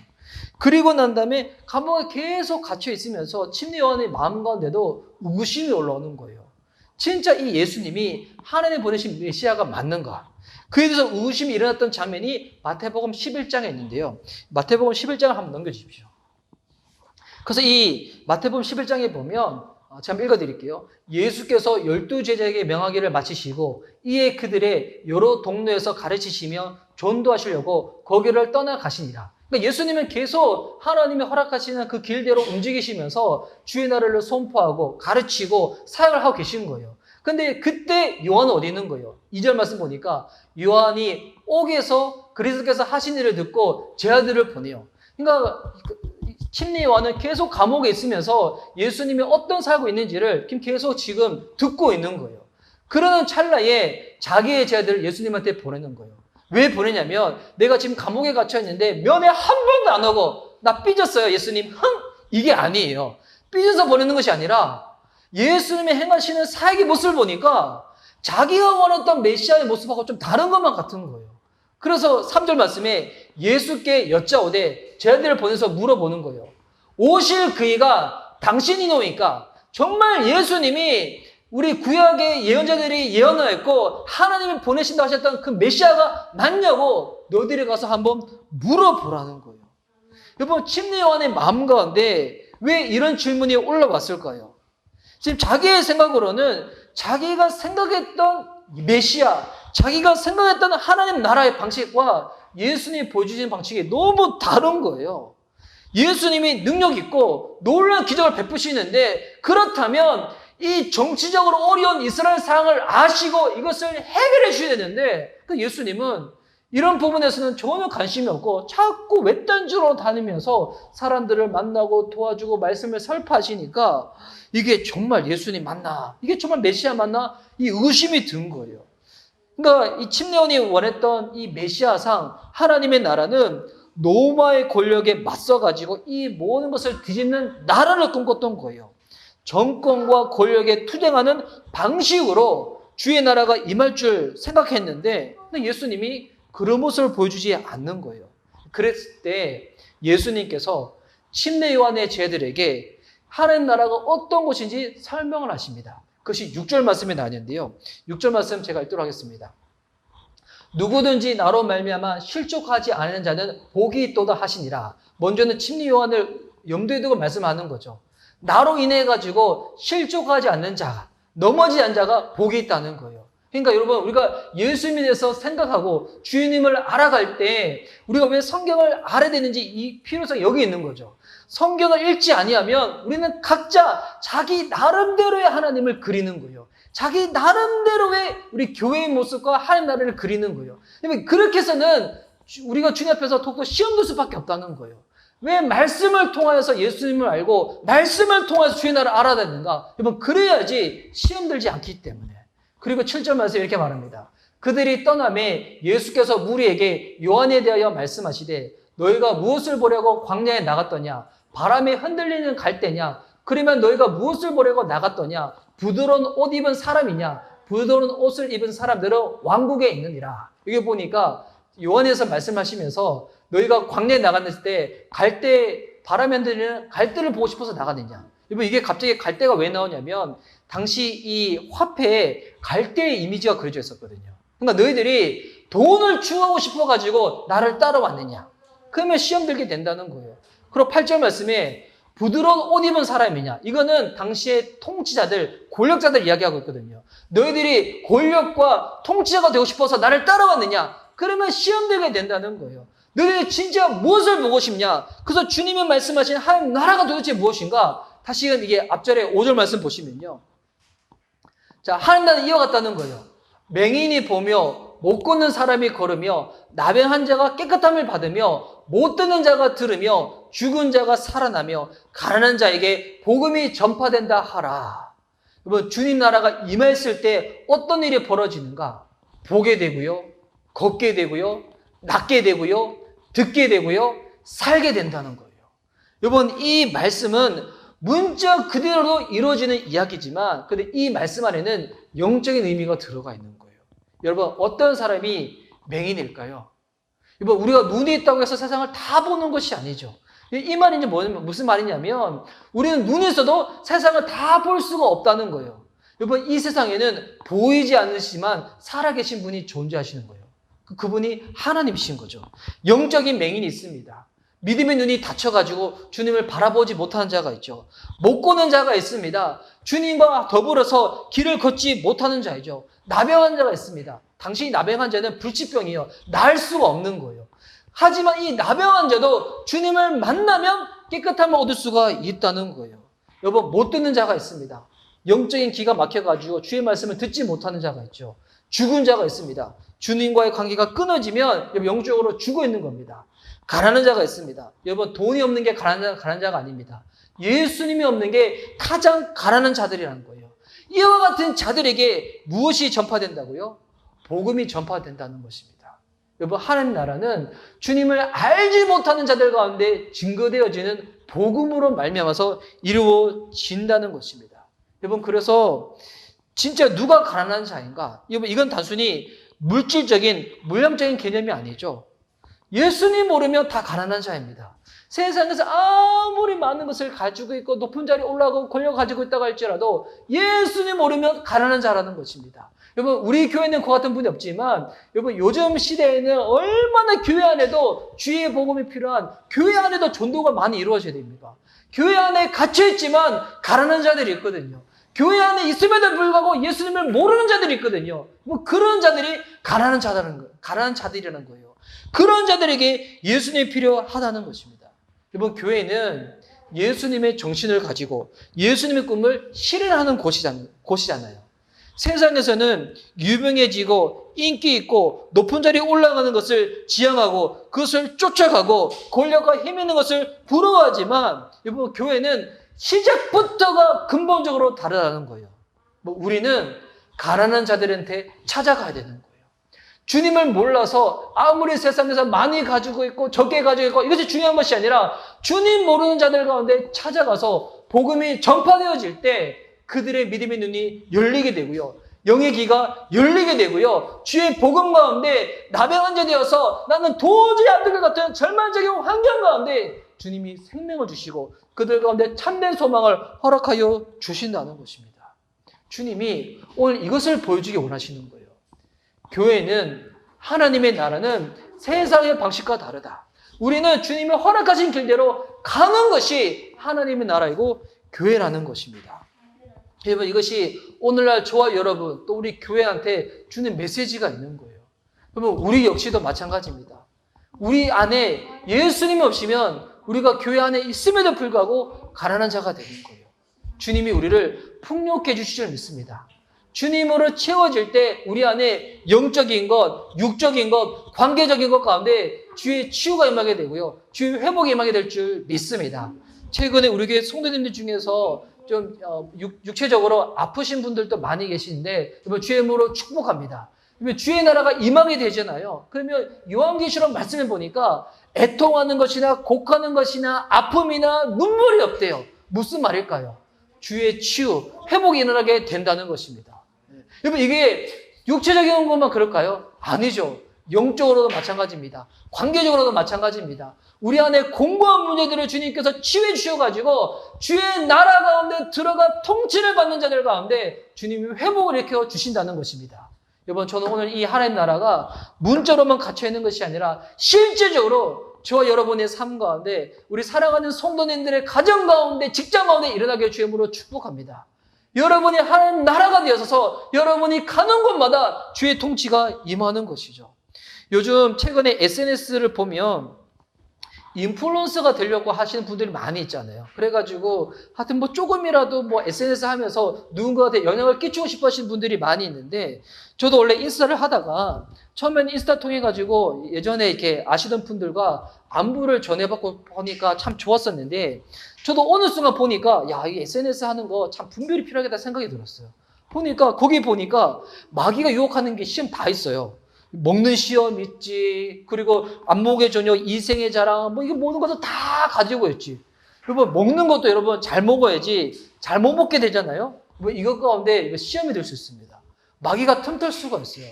그리고 난 다음에 감옥에 계속 갇혀 있으면서 침례요한의 마음 가운데도 의구심이 올라오는 거예요. 진짜 이 예수님이 하나님 보내신 메시아가 맞는가? 그에 대해서 의구심이 일어났던 장면이 마태복음 11장에 있는데요. 마태복음 11장을 한번 넘겨주십시오. 그래서 이 마태복음 11장에 보면 제가 한번 읽어드릴게요. 예수께서 12제자에게 명하기를 마치시고 이에 그들의 여러 동네에서 가르치시며 전도하시려고 거기를 떠나가시니라. 그러니까 예수님은 계속 하나님이 허락하시는 그 길대로 움직이시면서 주의 나라를 선포하고 가르치고 사역을 하고 계신 거예요. 근데 그때 요한은 어디 있는 거예요? 2절 말씀 보니까 요한이 옥에서 그리스도께서 하신 일을 듣고 제 아들을 보내요. 그러니까 침례 요한은 계속 감옥에 있으면서 예수님이 어떤 살고 있는지를 계속 지금 듣고 있는 거예요. 그러는 찰나에 자기의 제자들을 예수님한테 보내는 거예요. 왜 보내냐면 내가 지금 감옥에 갇혀 있는데 면회 한 번도 안 하고 나 삐졌어요 예수님. 이게 아니에요. 삐져서 보내는 것이 아니라 예수님이 행하시는 사역의 모습을 보니까 자기가 원했던 메시아의 모습하고 좀 다른 것만 같은 거예요. 그래서 3절 말씀에 예수께 여짜오되 제자들을 보내서 물어보는 거예요. 오실 그이가 당신이노니까 정말 예수님이 우리 구약의 예언자들이 예언하였고 하나님이 보내신다 하셨던 그 메시아가 맞냐고 너희들이 가서 한번 물어보라는 거예요. 여러분, 침례 요한의 마음 가운데 왜 이런 질문이 올라왔을까요? 지금 자기의 생각으로는 자기가 생각했던 메시아, 자기가 생각했던 하나님 나라의 방식과 예수님이 보여주시는 방식이 너무 다른 거예요. 예수님이 능력 있고 놀라운 기적을 베푸시는데 그렇다면 이 정치적으로 어려운 이스라엘 상황을 아시고 이것을 해결해 주셔야 되는데 그 예수님은 이런 부분에서는 전혀 관심이 없고 자꾸 외딴주로 다니면서 사람들을 만나고 도와주고 말씀을 설파하시니까 이게 정말 예수님 맞나? 이게 정말 메시아 맞나? 이 의심이 든 거예요. 그러니까 이 침례요한이 원했던 이 메시아상 하나님의 나라는 로마의 권력에 맞서가지고 이 모든 것을 뒤집는 나라를 꿈꿨던 거예요. 정권과 권력에 투쟁하는 방식으로 주의 나라가 임할 줄 생각했는데 예수님이 그런 모습을 보여주지 않는 거예요. 그랬을 때 예수님께서 침례 요한의 제자들에게 하나님 나라가 어떤 것인지 설명을 하십니다. 그것이 6절 말씀에 나뉘는데요. 6절 말씀 제가 읽도록 하겠습니다. 누구든지 나로 말미암아 실족하지 않은 자는 복이 있도다 하시니라. 먼저는 침례 요한을 염두에 두고 말씀하는 거죠. 나로 인해 가지고 실족하지 않는 자, 넘어지지 않은 자가 복이 있다는 거예요. 그러니까 여러분, 우리가 예수님에 대해서 생각하고 주님을 알아갈 때 우리가 왜 성경을 알아야 되는지 이 필요성이 여기 있는 거죠. 성경을 읽지 아니하면 우리는 각자 자기 나름대로의 하나님을 그리는 거예요. 자기 나름대로의 우리 교회의 모습과 하나님 나라를 그리는 거예요. 그렇게 해서는 우리가 주님 앞에서 더욱더 시험 들 수밖에 없다는 거예요. 왜 말씀을 통하여서 예수님을 알고 말씀을 통해서 주의 나라를 알아야 되는가? 여러분, 그래야지 시험 들지 않기 때문에. 그리고 7절 말씀 이렇게 말합니다. 그들이 떠남에 예수께서 무리에게 요한에 대하여 말씀하시되 너희가 무엇을 보려고 광야에 나갔더냐? 바람에 흔들리는 갈대냐? 그러면 너희가 무엇을 보려고 나갔더냐? 부드러운 옷 입은 사람이냐? 부드러운 옷을 입은 사람들은 왕국에 있느니라. 여기 보니까 요한에서 말씀하시면서 너희가 광야에 나갔을 때 갈대, 바람에 흔들리는 갈대를 보고 싶어서 나갔느냐? 여러분, 이게 갑자기 갈대가 왜 나오냐면 당시 이 화폐에 갈대의 이미지가 그려져 있었거든요. 그러니까 너희들이 돈을 추구하고 싶어가지고 나를 따라왔느냐? 그러면 시험 들게 된다는 거예요. 그리고 8절 말씀에 부드러운 옷 입은 사람이냐? 이거는 당시의 통치자들, 권력자들 이야기하고 있거든요. 너희들이 권력과 통치자가 되고 싶어서 나를 따라왔느냐? 그러면 시험 들게 된다는 거예요. 너희들이 진짜 무엇을 보고 싶냐? 그래서 주님이 말씀하신 하나님 나라가 도대체 무엇인가? 다시금 이게 앞절에 5절 말씀 보시면요. 자, 하나님 나라는 이와 같다는 거예요. 맹인이 보며 못 걷는 사람이 걸으며 나병한 자가 깨끗함을 받으며 못 듣는 자가 들으며 죽은 자가 살아나며 가난한 자에게 복음이 전파된다 하라. 여러분, 주님 나라가 임했을 때 어떤 일이 벌어지는가? 보게 되고요, 걷게 되고요, 낫게 되고요, 듣게 되고요, 살게 된다는 거예요. 여러분, 이 말씀은 문자 그대로 이루어지는 이야기지만 근데 이 말씀 안에는 영적인 의미가 들어가 있는 거예요. 여러분, 어떤 사람이 맹인일까요? 여러분, 우리가 눈이 있다고 해서 세상을 다 보는 것이 아니죠. 이 말이 이제 무슨 말이냐면 우리는 눈이 있어도 세상을 다 볼 수가 없다는 거예요. 여러분, 이 세상에는 보이지 않으시지만 살아계신 분이 존재하시는 거예요. 그분이 하나님이신 거죠. 영적인 맹인이 있습니다. 믿음의 눈이 닫혀가지고 주님을 바라보지 못하는 자가 있죠. 못 걷는 자가 있습니다. 주님과 더불어서 길을 걷지 못하는 자이죠. 나병한 자가 있습니다. 당신이 나병한 자는 불치병이에요. 나을 수가 없는 거예요. 하지만 이 나병한 자도 주님을 만나면 깨끗함을 얻을 수가 있다는 거예요. 여러분, 못 듣는 자가 있습니다. 영적인 기가 막혀가지고 주의 말씀을 듣지 못하는 자가 있죠. 죽은 자가 있습니다. 주님과의 관계가 끊어지면 영적으로 죽어 있는 겁니다. 가난한 자가 있습니다. 여러분, 돈이 없는 게 가난한 자가 아닙니다. 예수님이 없는 게 가장 가난한 자들이라는 거예요. 이와 같은 자들에게 무엇이 전파된다고요? 복음이 전파된다는 것입니다. 여러분, 하나님 나라는 주님을 알지 못하는 자들 가운데 증거되어지는 복음으로 말미암아서 이루어진다는 것입니다. 여러분, 그래서 진짜 누가 가난한 자인가? 여러분, 이건 단순히 물질적인, 물량적인 개념이 아니죠. 예수님 모르면 다 가난한 자입니다. 세상에서 아무리 많은 것을 가지고 있고 높은 자리에 올라가고 권력 가지고 있다고 할지라도 예수님 모르면 가난한 자라는 것입니다. 여러분, 우리 교회는 그 같은 분이 없지만 여러분, 요즘 시대에는 얼마나 교회 안에도 주의 복음이 필요한, 교회 안에도 전도가 많이 이루어져야 됩니다. 교회 안에 갇혀있지만 가난한 자들이 있거든요. 교회 안에 있음에도 불구하고 예수님을 모르는 자들이 있거든요. 뭐 그런 자들이 가난한 자들이라는 거예요. 그런 자들에게 예수님이 필요하다는 것입니다. 여러분, 교회는 예수님의 정신을 가지고 예수님의 꿈을 실현하는 곳이잖아요. 세상에서는 유명해지고 인기 있고 높은 자리에 올라가는 것을 지향하고 그것을 쫓아가고 권력과 힘 있는 것을 부러워하지만 여러분, 교회는 시작부터가 근본적으로 다르다는 거예요. 우리는 가난한 자들한테 찾아가야 되는 거예요. 주님을 몰라서 아무리 세상에서 많이 가지고 있고 적게 가지고 있고 이것이 중요한 것이 아니라 주님 모르는 자들 가운데 찾아가서 복음이 전파되어질 때 그들의 믿음의 눈이 열리게 되고요. 영의 귀가 열리게 되고요. 주의 복음 가운데 나병한 자 되어서 나는 도저히 안 될 것 같은 절망적인 환경 가운데 주님이 생명을 주시고 그들 가운데 참된 소망을 허락하여 주신다는 것입니다. 주님이 오늘 이것을 보여주기 원하시는 거예요. 교회는, 하나님의 나라는 세상의 방식과 다르다. 우리는 주님이 허락하신 길대로 가는 것이 하나님의 나라이고 교회라는 것입니다. 여러분, 이것이 오늘날 저와 여러분 또 우리 교회한테 주는 메시지가 있는 거예요. 여러분, 우리 역시도 마찬가지입니다. 우리 안에 예수님이 없으면 우리가 교회 안에 있음에도 불구하고 가난한 자가 되는 거예요. 주님이 우리를 풍요케 해주실 줄 믿습니다. 주님으로 채워질 때 우리 안에 영적인 것, 육적인 것, 관계적인 것 가운데 주의 치유가 임하게 되고요. 주의 회복이 임하게 될 줄 믿습니다. 최근에 우리 교회 성도님들 중에서 좀 육체적으로 아프신 분들도 많이 계시는데 주의 이름으로 축복합니다. 주의 나라가 임하게 되잖아요. 그러면 요한계시록 말씀을 보니까 애통하는 것이나 곡하는 것이나 아픔이나 눈물이 없대요. 무슨 말일까요? 주의 치유, 회복이 일어나게 된다는 것입니다. 여러분, 이게 육체적인 것만 그럴까요? 아니죠. 영적으로도 마찬가지입니다. 관계적으로도 마찬가지입니다. 우리 안에 공고한 문제들을 주님께서 치유해 주셔가지고 주의 나라 가운데 들어가 통치를 받는 자들 가운데 주님이 회복을 일으켜 주신다는 것입니다. 여러분, 저는 오늘 이 하나님 나라가 문자로만 갇혀 있는 것이 아니라 실제적으로 저와 여러분의 삶 가운데 우리 사랑하는 성도님들의 가정 가운데 직장 가운데 일어나게 주임으로 축복합니다. 여러분이 하나님 나라가 되어서 여러분이 가는 곳마다 주의 통치가 임하는 것이죠. 요즘 최근에 SNS를 보면 인플루언서가 되려고 하시는 분들이 많이 있잖아요. 그래가지고 하여튼 뭐 조금이라도 뭐 SNS 하면서 누군가한테 영향을 끼치고 싶어 하시는 분들이 많이 있는데, 저도 원래 인스타를 하다가 처음에는 인스타 통해 가지고 예전에 이렇게 아시던 분들과 안부를 전해받고 보니까 참 좋았었는데, 저도 어느 순간 보니까 야, 이 SNS 하는 거 참 분별이 필요하겠다 생각이 들었어요. 보니까 거기 보니까 마귀가 유혹하는 게 시험 다 있어요. 먹는 시험 있지, 그리고 안목의 저녁, 이생의 자랑, 뭐 이게 모든 것을 다 가지고 있지. 여러분, 먹는 것도 여러분 잘 먹어야지 잘 못 먹게 되잖아요. 뭐 이것 가운데 시험이 될 수 있습니다. 마귀가 틈털 수가 있어요.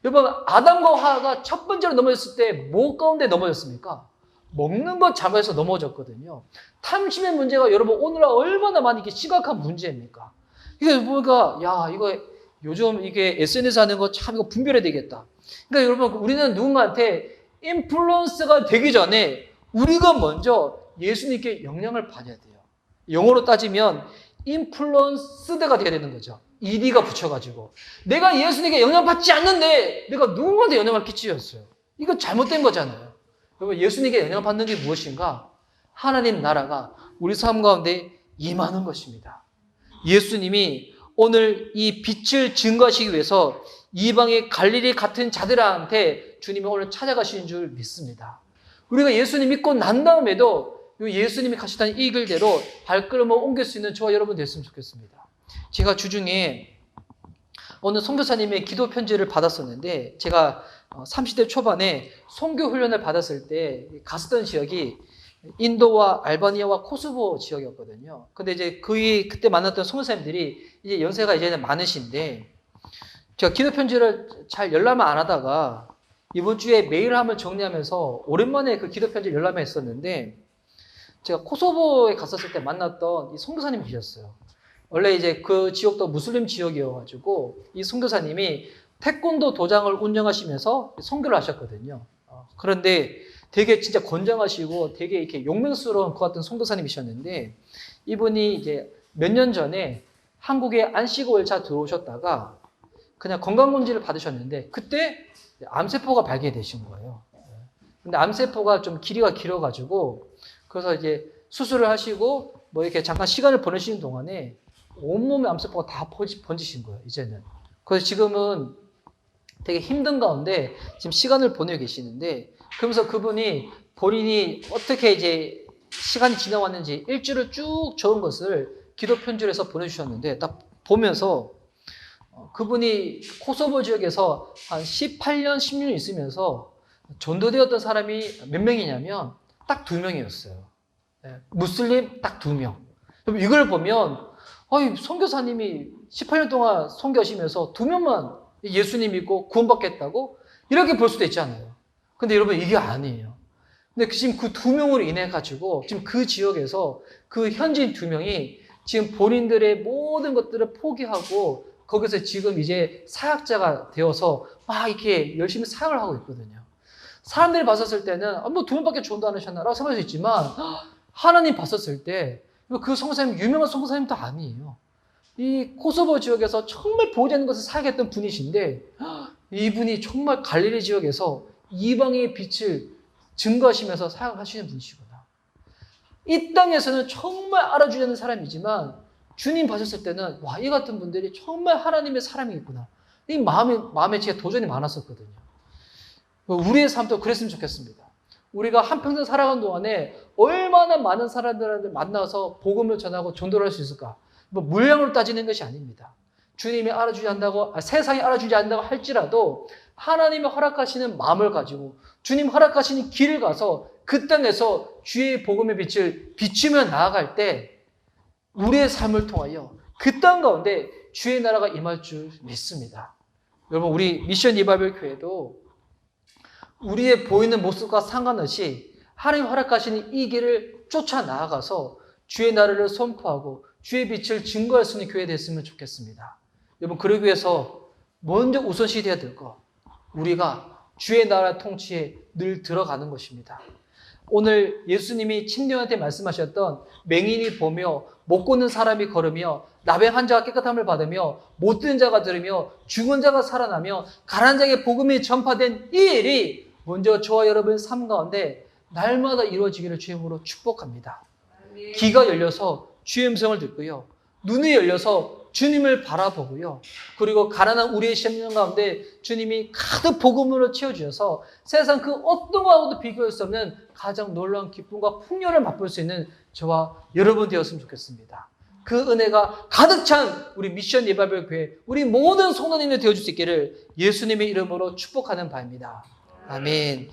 여러분, 아담과 하와가 첫 번째로 넘어졌을 때 뭐 가운데 넘어졌습니까? 먹는 것 잘못해서 넘어졌거든요. 탐심의 문제가 여러분 오늘날 얼마나 많이 이게 심각한 문제입니까? 이게 뭐가, 야, 이거 요즘 이게 SNS 하는 거 참 이거 분별해야 되겠다. 그러니까 여러분, 우리는 누군가한테 인플루언서가 되기 전에 우리가 먼저 예수님께 영향을 받아야 돼요. 영어로 따지면 인플루언스드가 돼야 되는 거죠. ED가 붙여가지고. 내가 예수님께 영향받지 않는데 내가 누군가한테 영향을 끼치였어요. 이거 잘못된 거잖아요. 여러분, 예수님께 영향을 받는 게 무엇인가? 하나님 나라가 우리 삶 가운데 임하는 것입니다. 예수님이 오늘 이 빛을 증거하시기 위해서 이방의 갈릴리 같은 자들한테 주님이 오늘 찾아가시는 줄 믿습니다. 우리가 예수님 믿고 난 다음에도 예수님이 가시던 이 길대로 발걸음을 옮길 수 있는 저와 여러분 됐으면 좋겠습니다. 제가 주중에 어느 선교사님의 기도 편지를 받았었는데, 제가 30대 초반에 선교 훈련을 받았을 때 갔었던 지역이 인도와 알바니아와 코소보 지역이었거든요. 근데 이제 그때 만났던 선교사님들이 이제 연세가 이제는 많으신데, 제가 기도 편지를 잘 열람을 안 하다가 이번 주에 메일을 한번 정리하면서 오랜만에 그 기도 편지를 열람을 했었는데, 제가 코소보에 갔었을 때 만났던 이 선교사님이 계셨어요. 원래 이제 그 지역도 무슬림 지역이어가지고 이 선교사님이 태권도 도장을 운영하시면서 선교를 하셨거든요. 그런데 되게 진짜 건장하시고 되게 이렇게 용맹스러운 그 같은 선교사님이셨는데, 이분이 이제 몇 년 전에 한국에 안식 5일차 들어오셨다가 그냥 건강검진을 받으셨는데 그때 암세포가 발견되신 거예요. 근데 암세포가 좀 길이가 길어가지고 그래서 이제 수술을 하시고 뭐 이렇게 잠깐 시간을 보내시는 동안에 온몸에 암세포가 다 번지신 거예요, 이제는. 그래서 지금은 되게 힘든 가운데 지금 시간을 보내고 계시는데, 그러면서 그분이 본인이 어떻게 이제 시간이 지나왔는지 일주를 쭉 적은 것을 기도 편지를 해서 보내주셨는데, 딱 보면서 그분이 코소보 지역에서 한 18년, 10년 있으면서 전도되었던 사람이 몇 명이냐면 딱 2명이었어요. 무슬림 딱 2명. 이걸 보면 선교사님이 18년 동안 선교하시면서 2명만 예수님 믿고 구원받겠다고? 이렇게 볼 수도 있잖아요. 근데 여러분, 이게 아니에요. 근데 지금 그 2명으로 인해 가지고 지금 그 지역에서 그 현지인 2명이 지금 본인들의 모든 것들을 포기하고 거기서 지금 이제 사역자가 되어서 막 이렇게 열심히 사역을 하고 있거든요. 사람들이 봤었을 때는 뭐 2번밖에 전도 안 하셨나라고 생각할 수 있지만 하나님 봤었을 때 그 성사님 유명한 성사님도 아니에요. 이 코소보 지역에서 정말 보이지 않는 것을 사역했던 분이신데 이분이 정말 갈릴리 지역에서 이방의 빛을 증거하시면서 사역하시는 분이시구나. 이 땅에서는 정말 알아주지 않는 사람이지만 주님 봤었을 때는 와, 이 같은 분들이 정말 하나님의 사람이겠구나. 이 마음에 제가 도전이 많았었거든요. 우리의 삶도 그랬으면 좋겠습니다. 우리가 한평생 살아가는 동안에 얼마나 많은 사람들을 만나서 복음을 전하고 전도를 할 수 있을까? 뭐 물량으로 따지는 것이 아닙니다. 주님이 알아주지 않는다고, 세상이 알아주지 않는다고 할지라도 하나님이 허락하시는 마음을 가지고 주님 허락하시는 길을 가서 그 땅에서 주의 복음의 빛을 비추며 나아갈 때 우리의 삶을 통하여 그 땅 가운데 주의 나라가 임할 줄 믿습니다. 여러분, 우리 미션 리바이벌 교회도 우리의 보이는 모습과 상관없이 하나님 허락하시는 이 길을 쫓아 나아가서 주의 나라를 선포하고 주의 빛을 증거할 수 있는 교회 됐으면 좋겠습니다. 여러분, 그러기 위해서 먼저 우선시 돼야 될 것, 우리가 주의 나라 통치에 늘 들어가는 것입니다. 오늘 예수님이 침례한테 말씀하셨던 맹인이 보며 못 걷는 사람이 걸으며 나병 환자가 깨끗함을 받으며 못 듣는 자가 들으며 죽은 자가 살아나며 가난한 자에게 복음이 전파된 이 일이 먼저 저와 여러분의 삶 가운데 날마다 이루어지기를 주의 이름으로 축복합니다. 귀가 열려서 주의 음성을 듣고요. 눈이 열려서 주님을 바라보고요. 그리고 가난한 우리의 심령 가운데 주님이 가득 복음으로 채워주셔서 세상 그 어떤 것하고도 비교할 수 없는 가장 놀라운 기쁨과 풍요를 맛볼 수 있는 저와 여러분 되었으면 좋겠습니다. 그 은혜가 가득 찬 우리 미션 리바이벌 교회, 우리 모든 성도님들 되어줄 수 있기를 예수님의 이름으로 축복하는 바입니다. 아멘.